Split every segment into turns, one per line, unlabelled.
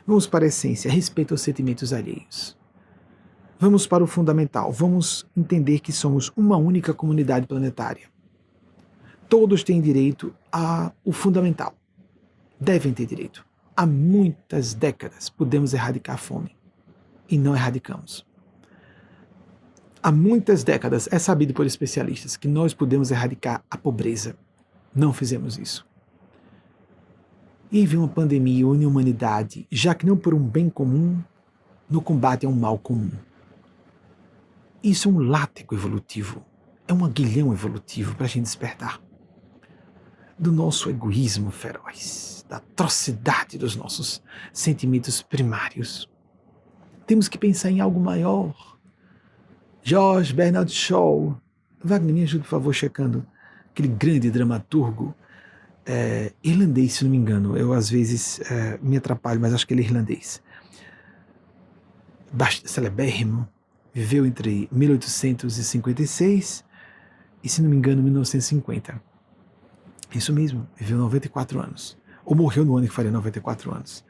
Vamos para a essência, respeito aos sentimentos alheios. Vamos para o fundamental, vamos entender que somos uma única comunidade planetária. Todos têm direito ao fundamental. Devem ter direito. Há muitas décadas podemos erradicar a fome e não erradicamos. Há muitas décadas é sabido por especialistas que nós podemos erradicar a pobreza. Não fizemos isso. E veio uma pandemia une a humanidade, já que não por um bem comum, no combate a um mal comum. Isso é um látego evolutivo, é um aguilhão evolutivo para a gente despertar do nosso egoísmo feroz, da atrocidade dos nossos sentimentos primários. Temos que pensar em algo maior. George Bernard Shaw, Wagner, me ajude por favor checando, aquele grande dramaturgo irlandês, se não me engano, eu às vezes me atrapalho, mas acho que ele é irlandês. Celebérrimo, viveu entre 1856 e, se não me engano, 1950. Isso mesmo, viveu 94 anos. Ou morreu no ano que faria 94 anos.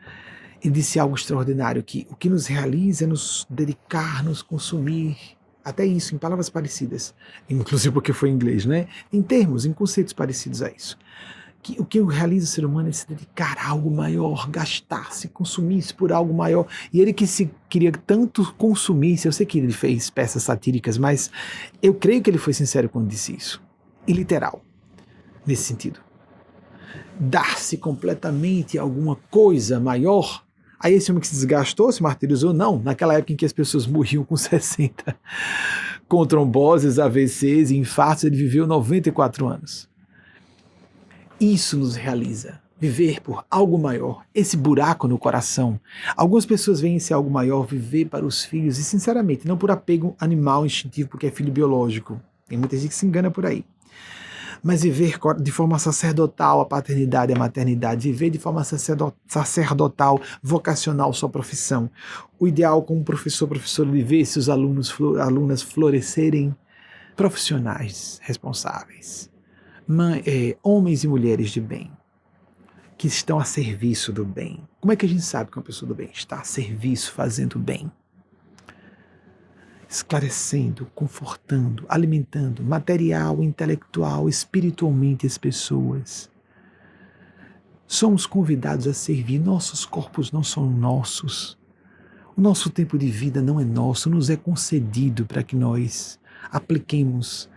E disse algo extraordinário, que o que nos realiza é nos dedicar, nos consumir, até isso, em palavras parecidas, inclusive porque foi em inglês, né? Em termos, em conceitos parecidos a isso. Que o que realiza o ser humano é se dedicar a algo maior, gastar-se, consumir-se por algo maior. E ele que se queria tanto consumir-se, eu sei que ele fez peças satíricas, mas eu creio que ele foi sincero quando disse isso. E literal, nesse sentido. Dar-se completamente a alguma coisa maior. Aí esse homem que se desgastou, se martirizou, não. Naquela época em que as pessoas morriam com 60, com tromboses, AVCs e infartos, ele viveu 94 anos. Isso nos realiza, viver por algo maior, esse buraco no coração. Algumas pessoas veem esse algo maior viver para os filhos, e sinceramente, não por apego animal instintivo, porque é filho biológico. Tem muita gente que se engana por aí. Mas viver de forma sacerdotal a paternidade e a maternidade, viver de forma sacerdotal, vocacional sua profissão. O ideal como professora, ele vê seus alunas florescerem profissionais responsáveis. Homens e mulheres de bem, que estão a serviço do bem. Como é que a gente sabe que uma pessoa do bem está a serviço, fazendo bem? Esclarecendo, confortando, alimentando, material, intelectual, espiritualmente as pessoas. Somos convidados a servir, nossos corpos não são nossos. O nosso tempo de vida não é nosso, nos é concedido para que nós apliquemos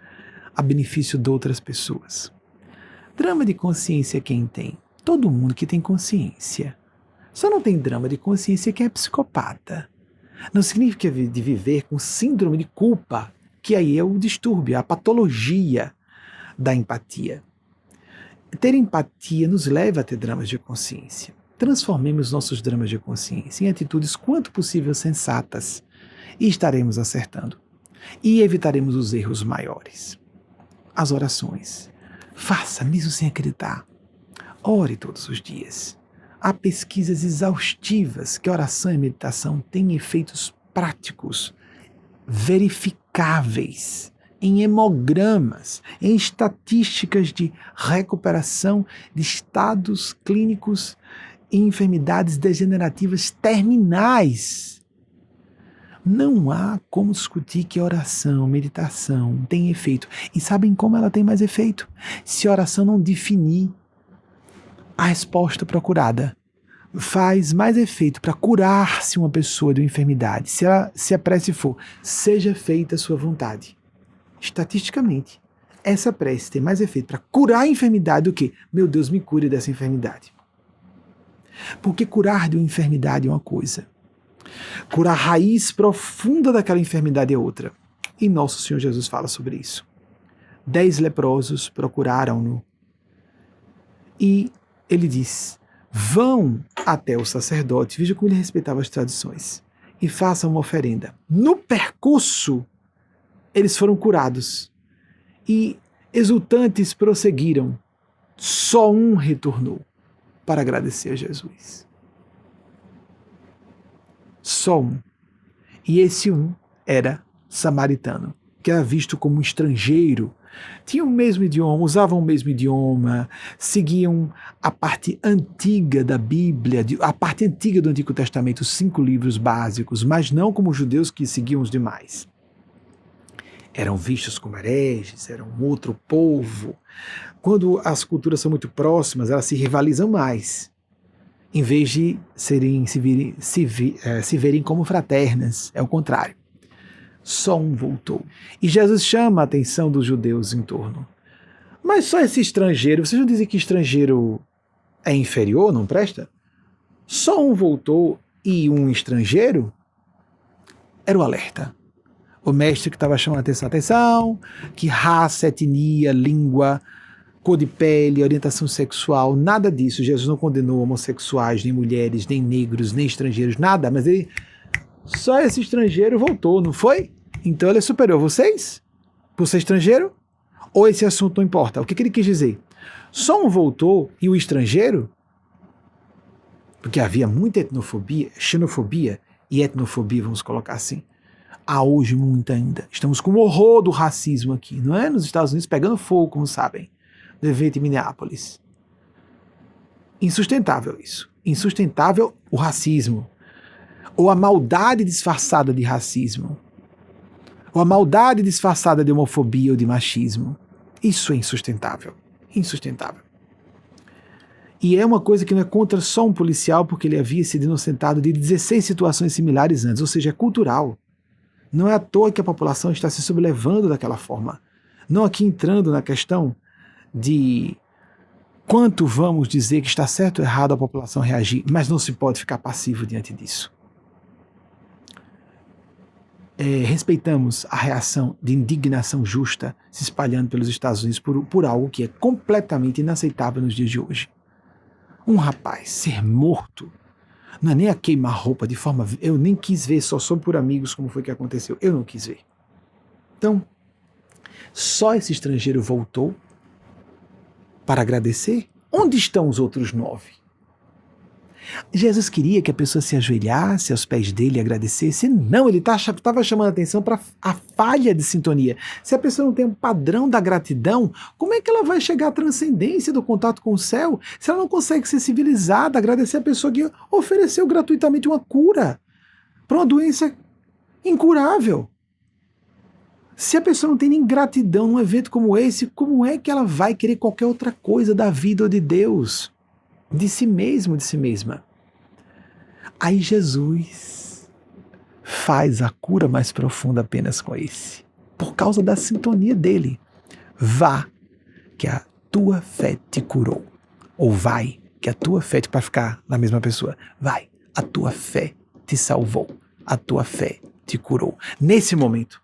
a benefício de outras pessoas. Drama de consciência quem tem? Todo mundo que tem consciência. Só não tem drama de consciência quem é psicopata. Não significa de viver com síndrome de culpa, que aí é o distúrbio, a patologia da empatia. Ter empatia nos leva a ter dramas de consciência. Transformemos nossos dramas de consciência em atitudes quanto possível sensatas e estaremos acertando. E evitaremos os erros maiores. As orações. Faça, mesmo sem acreditar. Ore todos os dias. Há pesquisas exaustivas que oração e meditação têm efeitos práticos, verificáveis, em hemogramas, em estatísticas de recuperação de estados clínicos e enfermidades degenerativas terminais. Não há como discutir que oração, meditação tem efeito. E sabem como ela tem mais efeito? Se a oração não definir a resposta procurada. Faz mais efeito para curar-se uma pessoa de uma enfermidade. Se a prece for, seja feita a sua vontade. Estatisticamente, essa prece tem mais efeito para curar a enfermidade do que, meu Deus, me cure dessa enfermidade. Porque curar de uma enfermidade é uma coisa. Curar a raiz profunda daquela enfermidade é outra. E nosso Senhor Jesus fala sobre isso. 10 leprosos procuraram-no. E ele diz, vão até o sacerdote, veja como ele respeitava as tradições, e façam uma oferenda. No percurso, eles foram curados. E exultantes prosseguiram. Só um retornou para agradecer a Jesus. Só um. E esse um era samaritano, que era visto como um estrangeiro, Tinham o mesmo idioma, usavam o mesmo idioma, seguiam a parte antiga da Bíblia, a parte antiga do Antigo Testamento, os 5 livros básicos, mas não como os judeus que seguiam os demais. Eram vistos como hereges, eram outro povo. Quando as culturas são muito próximas, elas se rivalizam mais, em vez de se verem como fraternas. É o contrário. Só um voltou. E Jesus chama a atenção dos judeus em torno. Mas só esse estrangeiro, vocês não dizem que estrangeiro é inferior, não presta? Só um voltou e um estrangeiro? Era o alerta. O mestre que estava chamando a atenção, que raça, etnia, língua, cor de pele, orientação sexual, nada disso. Jesus não condenou homossexuais, nem mulheres, nem negros, nem estrangeiros, nada, mas ele, só esse estrangeiro voltou, não foi? Então ele é superior a vocês? Por ser estrangeiro? Ou esse assunto não importa? O que ele quis dizer? Só um voltou e o estrangeiro? Porque havia muita etnofobia, xenofobia e etnofobia, vamos colocar assim. Há hoje muita ainda. Estamos com o horror do racismo aqui, não é? Nos Estados Unidos pegando fogo, como sabem. Do evento em Minneapolis. Insustentável isso. Insustentável o racismo. Ou a maldade disfarçada de racismo. Ou a maldade disfarçada de homofobia ou de machismo. Isso é insustentável. Insustentável. E é uma coisa que não é contra só um policial, porque ele havia sido inocentado de 16 situações similares antes, ou seja, é cultural. Não é à toa que a população está se sublevando daquela forma. Não aqui entrando na questão de quanto vamos dizer que está certo ou errado a população reagir, mas não se pode ficar passivo diante disso. Respeitamos a reação de indignação justa se espalhando pelos Estados Unidos por algo que é completamente inaceitável nos dias de hoje. Um rapaz ser morto, não é nem a queima-roupa de forma... Eu nem quis ver, só sou por amigos como foi que aconteceu. Eu não quis ver. Então, só esse estrangeiro voltou para agradecer? Onde estão os outros 9? Jesus queria que a pessoa se ajoelhasse aos pés dele e agradecesse? Não, ele estava chamando a atenção para a falha de sintonia. Se a pessoa não tem um padrão da gratidão, como é que ela vai chegar à transcendência do contato com o céu se ela não consegue ser civilizada, agradecer a pessoa que ofereceu gratuitamente uma cura para uma doença incurável? Se a pessoa não tem nem gratidão num evento como esse, como é que ela vai querer qualquer outra coisa da vida ou de Deus? De si mesmo, de si mesma. Aí Jesus faz a cura mais profunda apenas com esse. Por causa da sintonia dele. Vá, que a tua fé te curou. Ou vai, que a tua fé, para ficar na mesma pessoa. Vai, a tua fé te salvou. A tua fé te curou. Nesse momento,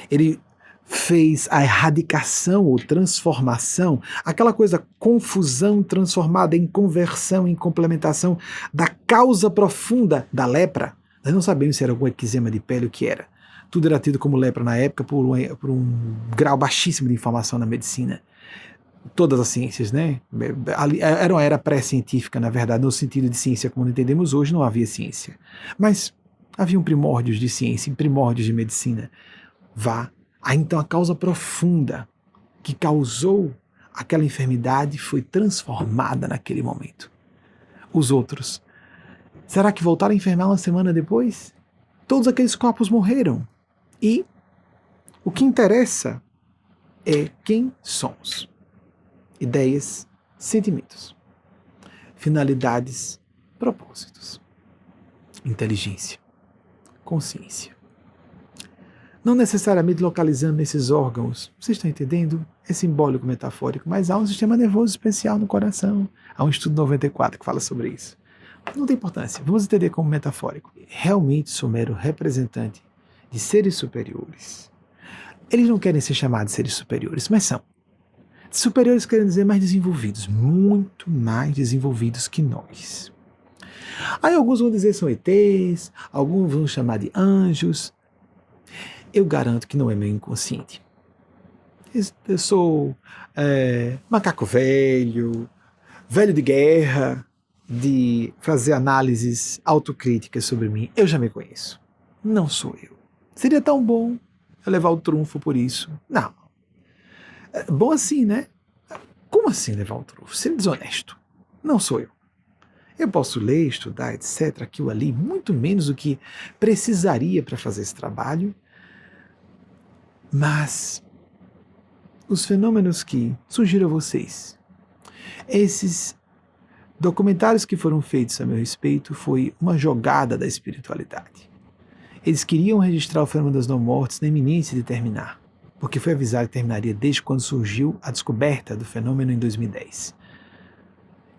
ele fez a erradicação ou transformação, aquela coisa, confusão transformada em conversão, em complementação da causa profunda da lepra. Nós não sabemos se era algum eczema de pele ou o que era. Tudo era tido como lepra na época por um grau baixíssimo de informação na medicina. Todas as ciências, né? Era uma era pré-científica, na verdade, no sentido de ciência como entendemos hoje, não havia ciência. Mas haviam primórdios de ciência, primórdios de medicina. Vá. Aí então a causa profunda que causou aquela enfermidade foi transformada naquele momento. Os outros, será que voltaram a enfermar uma semana depois? Todos aqueles corpos morreram. E o que interessa é quem somos. Ideias, sentimentos, finalidades, propósitos, inteligência, consciência. Não necessariamente localizando nesses órgãos. Vocês estão entendendo? É simbólico, metafórico, mas há um sistema nervoso especial no coração. Há um estudo 94 que fala sobre isso. Não tem importância, vamos entender como metafórico. Realmente sou mero representante de seres superiores. Eles não querem ser chamados de seres superiores, mas são. Superiores querem dizer mais desenvolvidos, muito mais desenvolvidos que nós. Aí alguns vão dizer que são ETs, alguns vão chamar de anjos. Eu garanto que não é meu inconsciente. Eu sou macaco velho, velho de guerra, de fazer análises autocríticas sobre mim. Eu já me conheço. Não sou eu. Seria tão bom eu levar o trunfo por isso. Não. Bom assim, né? Como assim levar um trunfo? Ser desonesto. Não sou eu. Eu posso ler, estudar, etc., aquilo ali, muito menos do que precisaria para fazer esse trabalho, mas os fenômenos que surgiram a vocês, esses documentários que foram feitos a meu respeito, foi uma jogada da espiritualidade. Eles queriam registrar o fenômeno das não-mortes na iminência de terminar, porque foi avisado que terminaria desde quando surgiu a descoberta do fenômeno em 2010.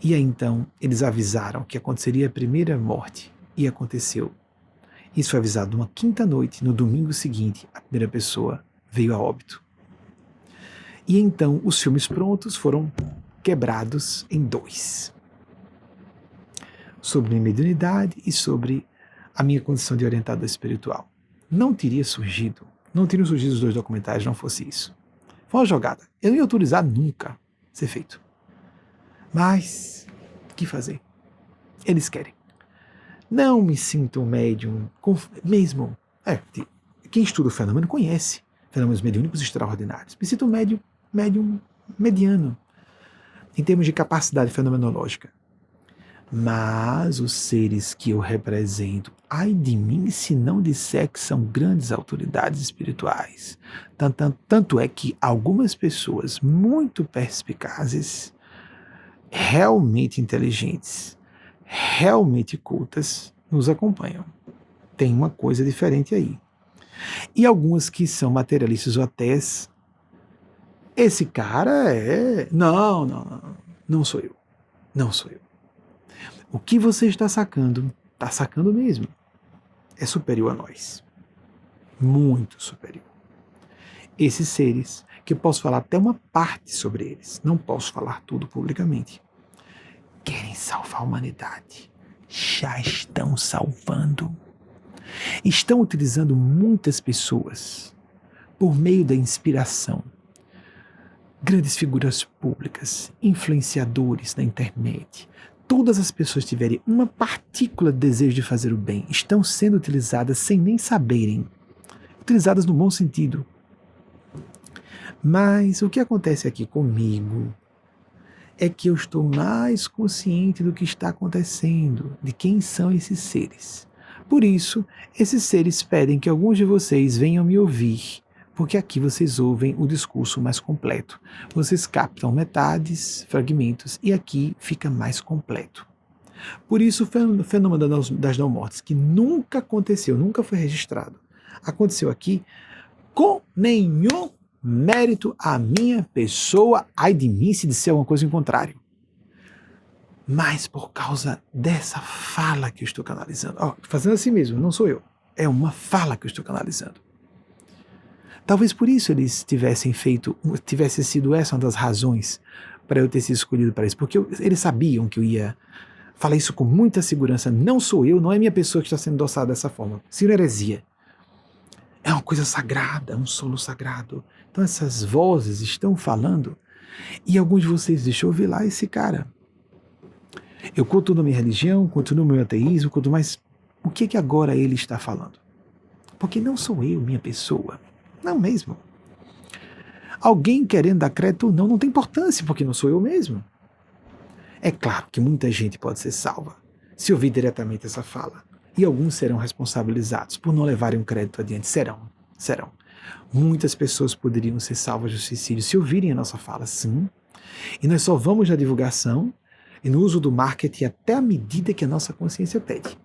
E aí então eles avisaram que aconteceria a primeira morte, e aconteceu. Isso foi avisado numa quinta noite, no domingo seguinte, a primeira pessoa veio a óbito. E então os filmes prontos foram quebrados em dois. Sobre minha mediunidade e sobre a minha condição de orientador espiritual. Não teriam surgido os dois documentários, não fosse isso. Foi uma jogada. Eu não ia autorizar nunca ser feito. Mas, o que fazer? Eles querem. Não me sinto um médium, mesmo. Quem estuda o fenômeno conhece fenômenos mediúnicos extraordinários. Me sinto um médium mediano, em termos de capacidade fenomenológica. Mas os seres que eu represento, ai de mim se não disser que são grandes autoridades espirituais. Tanto é que algumas pessoas muito perspicazes, realmente inteligentes, realmente cultas, nos acompanham. Tem uma coisa diferente aí. E algumas que são materialistas ou ateias, esse cara é... Não sou eu. Não sou eu. O que você está sacando mesmo. É superior a nós. Muito superior. Esses seres, que eu posso falar até uma parte sobre eles, não posso falar tudo publicamente, querem salvar a humanidade. Já estão salvando. Estão utilizando muitas pessoas por meio da inspiração. Grandes figuras públicas, influenciadores na internet, todas as pessoas tiverem uma partícula de desejo de fazer o bem, estão sendo utilizadas sem nem saberem. Utilizadas no bom sentido. Mas o que acontece aqui comigo é que eu estou mais consciente do que está acontecendo, de quem são esses seres. Por isso, esses seres pedem que alguns de vocês venham me ouvir, porque aqui vocês ouvem o discurso mais completo. Vocês captam metades, fragmentos, e aqui fica mais completo. Por isso, o fenômeno das não-mortes, que nunca aconteceu, nunca foi registrado, aconteceu aqui com nenhum mérito à minha pessoa, ai de mim se disser alguma coisa em contrário. Mas por causa dessa fala que eu estou canalizando, fazendo assim mesmo, não sou eu, é uma fala que eu estou canalizando. Talvez por isso eles tivesse sido essa uma das razões para eu ter sido escolhido para isso, porque eles sabiam que eu ia falar isso com muita segurança. Não sou eu, não é minha pessoa que está sendo endossada dessa forma. Isso é heresia. É uma coisa sagrada, um solo sagrado. Então essas vozes estão falando, e alguns de vocês, deixa eu ouvir lá esse cara. Eu continuo na minha religião, continuo no meu ateísmo, mas o que agora ele está falando? Porque não sou eu, minha pessoa. Não mesmo. Alguém querendo dar crédito ou não tem importância, porque não sou eu mesmo. É claro que muita gente pode ser salva se ouvir diretamente essa fala. E alguns serão responsabilizados por não levarem um crédito adiante. Serão. Muitas pessoas poderiam ser salvas do suicídio se ouvirem a nossa fala, sim. E nós só vamos na divulgação e no uso do marketing até a medida que a nossa consciência pede.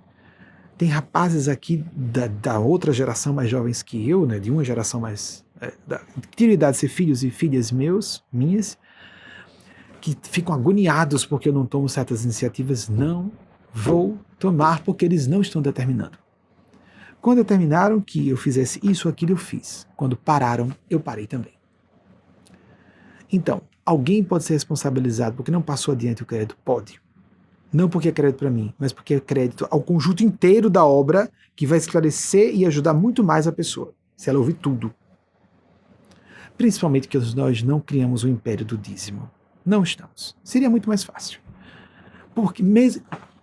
Tem rapazes aqui da outra geração mais jovens que eu, né, de uma geração mais... que tinham idade de ser filhos e filhas minhas, que ficam agoniados porque eu não tomo certas iniciativas. Não vou tomar porque eles não estão determinando. Quando determinaram que eu fizesse isso ou aquilo, eu fiz. Quando pararam, eu parei também. Então, alguém pode ser responsabilizado porque não passou adiante o crédito? Pode. Não porque é crédito para mim, mas porque é crédito ao conjunto inteiro da obra, que vai esclarecer e ajudar muito mais a pessoa, se ela ouvir tudo. Principalmente que nós não criamos o império do dízimo. Não estamos. Seria muito mais fácil.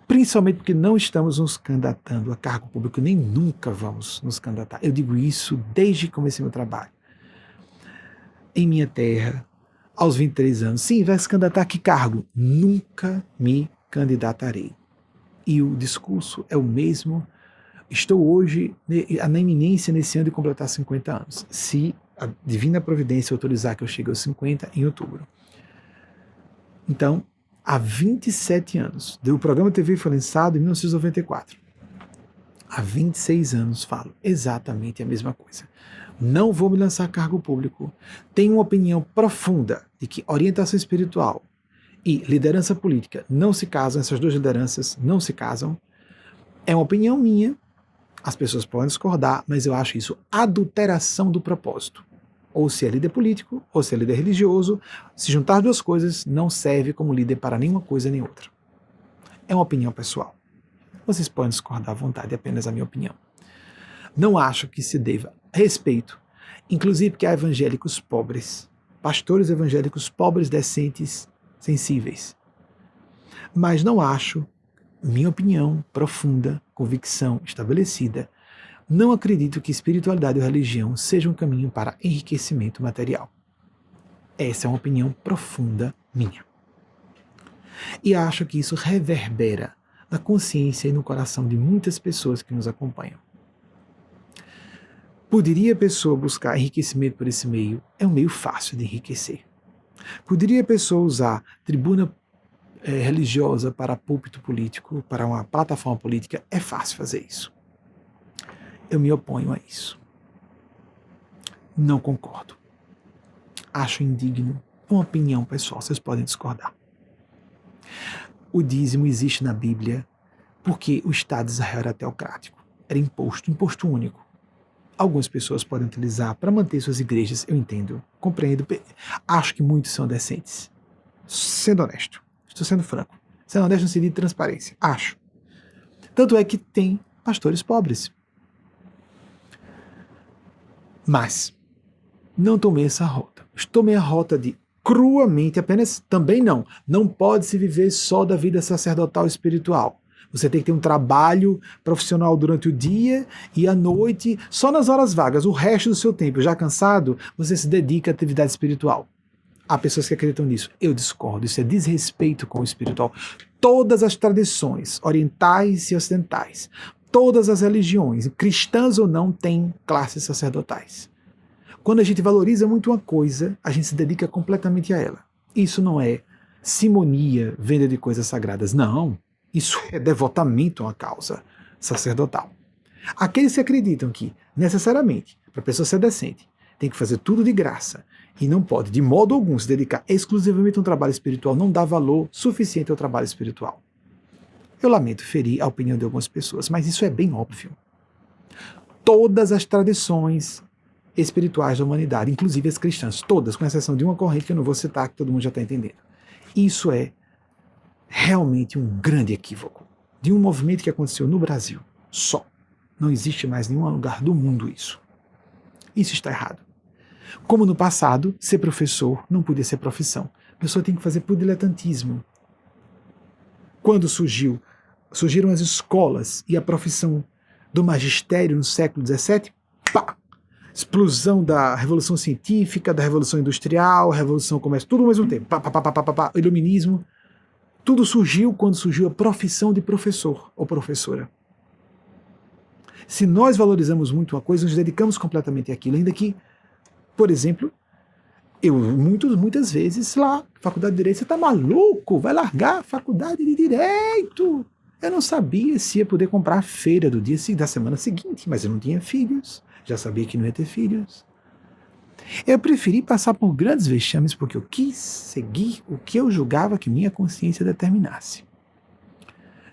Principalmente porque não estamos nos candidatando a cargo público, nem nunca vamos nos candidatar. Eu digo isso desde que comecei meu trabalho. Em minha terra, aos 23 anos, sim, vai se candidatar a que cargo? Nunca me candidatarei. E o discurso é o mesmo. Estou hoje na iminência nesse ano de completar 50 anos. Se a divina providência autorizar que eu chegue aos 50 em outubro. Então, há 27 anos, o programa TV foi lançado em 1994. Há 26 anos falo exatamente a mesma coisa. Não vou me lançar a cargo público. Tenho uma opinião profunda de que orientação espiritual e liderança política não se casam, essas duas lideranças não se casam. É uma opinião minha, as pessoas podem discordar, mas eu acho isso adulteração do propósito. Ou se é líder político, ou se é líder religioso, se juntar duas coisas não serve como líder para nenhuma coisa nem outra. É uma opinião pessoal. Vocês podem discordar à vontade, é apenas a minha opinião. Não acho que se deva respeito, inclusive que há evangélicos pobres, pastores evangélicos pobres, decentes, sensíveis. Mas não acho, minha opinião profunda, convicção estabelecida, não acredito que espiritualidade ou religião seja um caminho para enriquecimento material. Essa é uma opinião profunda minha. E acho que isso reverbera na consciência e no coração de muitas pessoas que nos acompanham. Poderia a pessoa buscar enriquecimento por esse meio? É um meio fácil de enriquecer. Poderia a pessoa usar tribuna religiosa para púlpito político, para uma plataforma política? É fácil fazer isso. Eu me oponho a isso. Não concordo. Acho indigno. É uma opinião pessoal, vocês podem discordar. O dízimo existe na Bíblia porque o Estado de Israel era teocrático. Era imposto único. Algumas pessoas podem utilizar para manter suas igrejas, eu entendo, compreendo. Acho que muitos são decentes. Sendo honesto, estou sendo franco. Sendo honesto no sentido de transparência. Acho. Tanto é que tem pastores pobres. Mas não tomei essa rota. Tomei a rota de cruamente, apenas também não pode se viver só da vida sacerdotal e espiritual. Você tem que ter um trabalho profissional durante o dia e à noite, só nas horas vagas. O resto do seu tempo, já cansado, você se dedica à atividade espiritual. Há pessoas que acreditam nisso. Eu discordo. Isso é desrespeito com o espiritual. Todas as tradições, orientais e ocidentais, todas as religiões, cristãs ou não, têm classes sacerdotais. Quando a gente valoriza muito uma coisa, a gente se dedica completamente a ela. Isso não é simonia, venda de coisas sagradas. Não. Isso é devotamento a uma causa sacerdotal. Aqueles que acreditam que, necessariamente, para a pessoa ser decente, tem que fazer tudo de graça e não pode, de modo algum, se dedicar exclusivamente a um trabalho espiritual, não dá valor suficiente ao trabalho espiritual. Eu lamento ferir a opinião de algumas pessoas, mas isso é bem óbvio. Todas as tradições espirituais da humanidade, inclusive as cristãs, todas, com exceção de uma corrente que eu não vou citar, que todo mundo já está entendendo. Isso é realmente um grande equívoco de um movimento que aconteceu no Brasil só. Não existe mais em nenhum lugar do mundo isso. Isso está errado. Como no passado, ser professor não podia ser profissão. A pessoa tem que fazer por diletantismo. Quando surgiram as escolas e a profissão do magistério no século XVII, pá! Explosão da Revolução Científica, da Revolução Industrial, Revolução Comércio, tudo ao mesmo tempo. Iluminismo. Tudo surgiu quando surgiu a profissão de professor ou professora. Se nós valorizamos muito uma coisa, nos dedicamos completamente àquilo, ainda que, por exemplo, eu muitas vezes lá, faculdade de Direito, você está maluco? Vai largar a faculdade de Direito? Eu não sabia se ia poder comprar a feira da semana seguinte, mas eu não tinha filhos, já sabia que não ia ter filhos. Eu preferi passar por grandes vexames porque eu quis seguir o que eu julgava que minha consciência determinasse.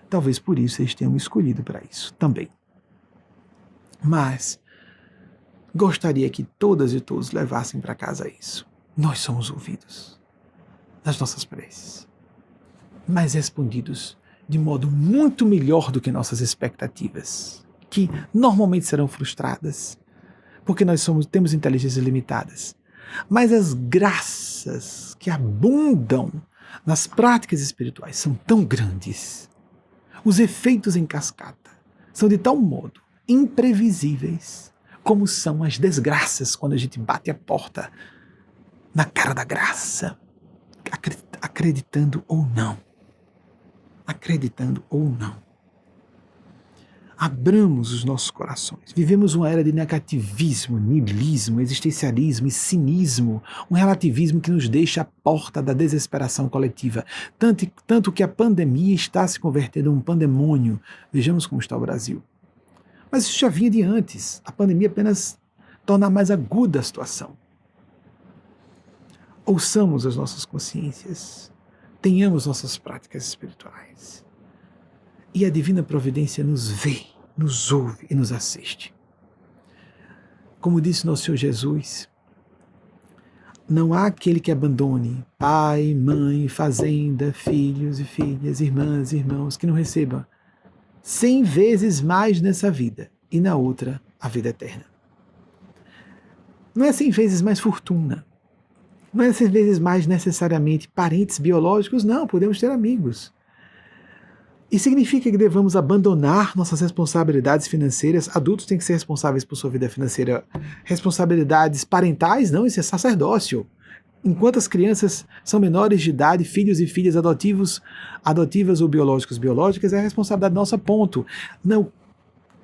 Talvez por isso eles tenham me escolhido para isso também. Mas gostaria que todas e todos levassem para casa isso. Nós somos ouvidos nas nossas preces, mas respondidos de modo muito melhor do que nossas expectativas, que normalmente serão frustradas, porque nós temos inteligências limitadas. Mas as graças que abundam nas práticas espirituais são tão grandes. Os efeitos em cascata são de tal modo imprevisíveis como são as desgraças quando a gente bate a porta na cara da graça, acreditando ou não. Acreditando ou não. Abramos os nossos corações. Vivemos uma era de negativismo, niilismo, existencialismo e cinismo, um relativismo que nos deixa à porta da desesperação coletiva. Tanto que a pandemia está se convertendo em um pandemônio. Vejamos como está o Brasil. Mas isso já vinha de antes. A pandemia apenas torna mais aguda a situação. Ouçamos as nossas consciências, tenhamos nossas práticas espirituais. E a divina providência nos vê, nos ouve e nos assiste. Como disse nosso Senhor Jesus, não há aquele que abandone pai, mãe, fazenda, filhos e filhas, irmãs e irmãos, que não receba 100 vezes mais nessa vida e na outra a vida eterna. Não é 100 vezes mais fortuna, não é 100 vezes mais necessariamente parentes biológicos, não, podemos ter amigos. E significa que devemos abandonar nossas responsabilidades financeiras. Adultos têm que ser responsáveis por sua vida financeira. Responsabilidades parentais, não, isso é sacerdócio. Enquanto as crianças são menores de idade, filhos e filhas adotivas ou biológicas, é a responsabilidade nossa, ponto. Não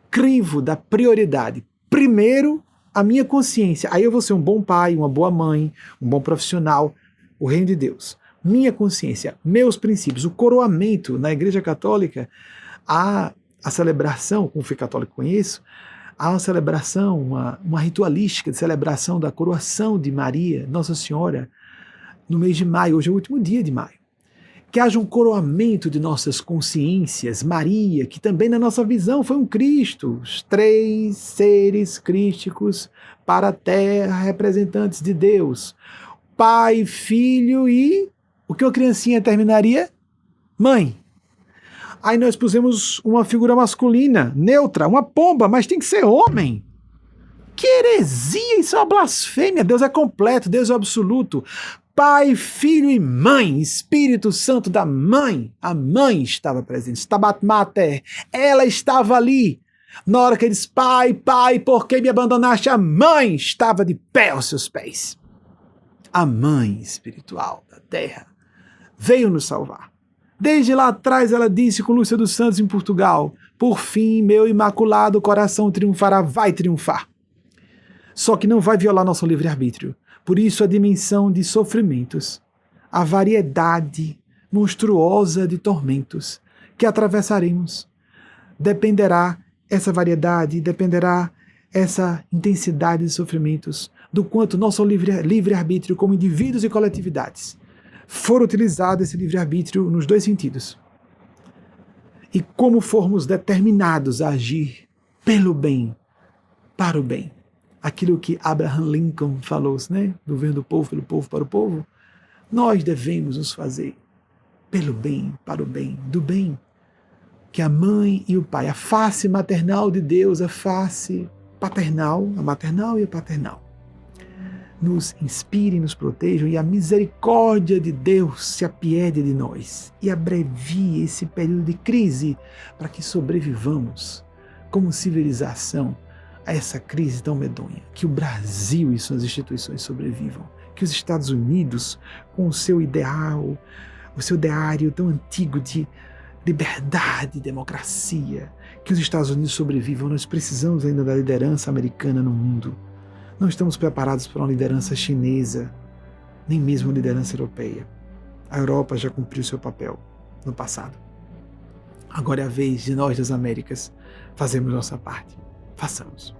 crivo da prioridade. Primeiro, a minha consciência. Aí eu vou ser um bom pai, uma boa mãe, um bom profissional, o reino de Deus. Minha consciência, meus princípios, o coroamento na Igreja Católica, há a celebração, como fui católico conheço, há uma celebração, uma ritualística de celebração da coroação de Maria, Nossa Senhora, no mês de maio, hoje é o último dia de maio. Que haja um coroamento de nossas consciências, Maria, que também na nossa visão foi um Cristo, os 3 seres crísticos para a terra, representantes de Deus, Pai, Filho e o que uma criancinha terminaria? Mãe. Aí nós pusemos uma figura masculina, neutra, uma pomba, mas tem que ser homem. Que heresia, isso é uma blasfêmia. Deus é completo, Deus é absoluto. Pai, Filho e Mãe, Espírito Santo da Mãe. A Mãe estava presente, Stabat Mater, ela estava ali. Na hora que ele diz, Pai, Pai, por que me abandonaste? A Mãe estava de pé aos seus pés. A Mãe espiritual da Terra veio nos salvar. Desde lá atrás ela disse com Lúcia dos Santos em Portugal, por fim meu imaculado coração triunfará, vai triunfar. Só que não vai violar nosso livre-arbítrio. Por isso a dimensão de sofrimentos, a variedade monstruosa de tormentos que atravessaremos, dependerá essa variedade, dependerá essa intensidade de sofrimentos do quanto nosso livre-arbítrio como indivíduos e coletividades for utilizado esse livre-arbítrio nos 2 sentidos. E como formos determinados a agir pelo bem, para o bem. Aquilo que Abraham Lincoln falou, né? Do governo do povo, pelo povo, para o povo. Nós devemos nos fazer pelo bem, para o bem, do bem. Que a mãe e o pai, a face maternal de Deus, a face paternal, a maternal e a paternal, nos inspirem, nos protejam e a misericórdia de Deus se apiede de nós e abrevie esse período de crise para que sobrevivamos como civilização a essa crise tão medonha. Que o Brasil e suas instituições sobrevivam. Que os Estados Unidos, com o seu ideal, o seu ideário tão antigo de liberdade e democracia, que os Estados Unidos sobrevivam. Nós precisamos ainda da liderança americana no mundo. Não estamos preparados para uma liderança chinesa, nem mesmo liderança europeia. A Europa já cumpriu seu papel no passado. Agora é a vez de nós das Américas fazermos nossa parte. Façamos.